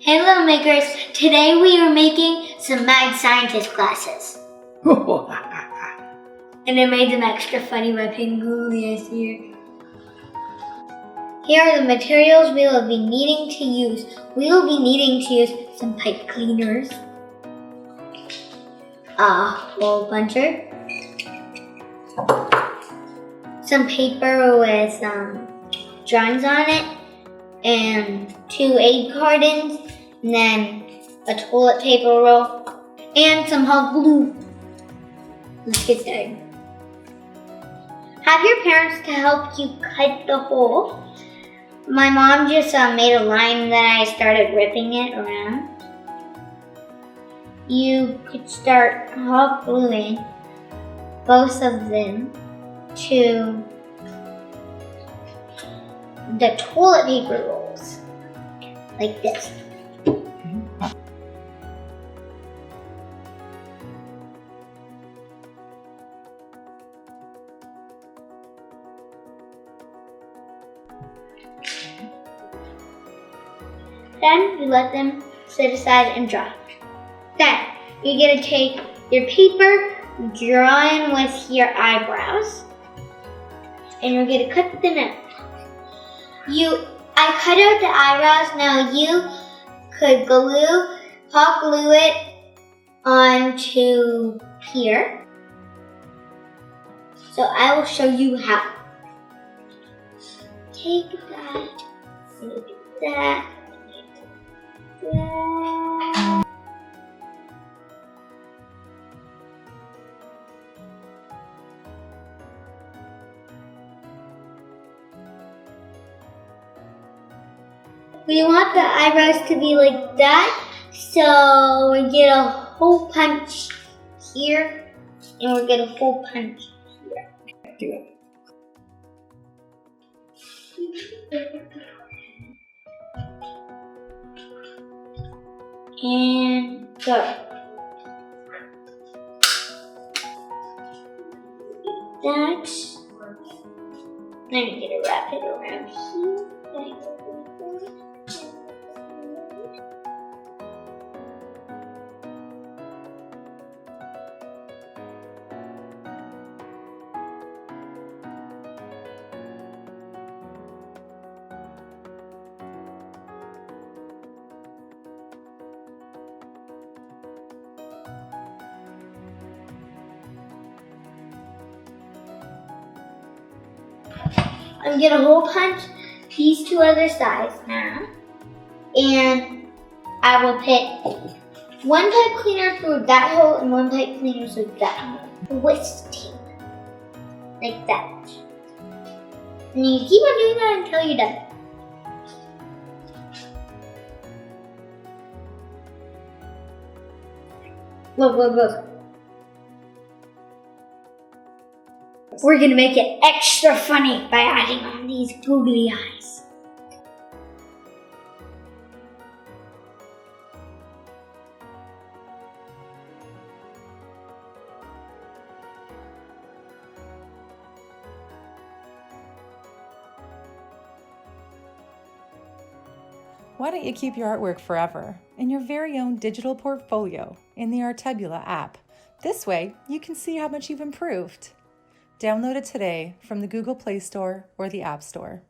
Hey little makers, today we are making some mad scientist glasses. And I made them extra funny by putting googly eyes here. Here are the materials we will be needing to use. We will be needing to use some pipe cleaners, a hole puncher, some paper with drawings on it, and 2 egg cartons, and then a toilet paper roll, and some hot glue. Let's get started. Have your parents to help you cut the hole. My mom just made a line and then I started ripping it around. You could start hot gluing both of them to the toilet paper rolls, like this. Then you let them sit aside and dry. Then you're gonna take your paper, draw in with your eyebrows, and you're gonna cut them out. I cut out the eyebrows. Now you could hot glue it onto here. So I will show you how. Take that, take that. We want the eyebrows to be like that, so we get a hole punch here, and we're gonna hole punch here. Do it. And go. That. Then you're gonna wrap it around here. I'm gonna hole punch these 2 other sides now, and I will put 1 pipe cleaner through that hole and 1 pipe cleaner through that hole with tape, like that. And you keep on doing that until you're done. Look, look, look. We're gonna make it extra funny by adding on these googly eyes. Why don't you keep your artwork forever in your very own digital portfolio in the Artebula app? This way, you can see how much you've improved. Download it today from the Google Play Store or the App Store.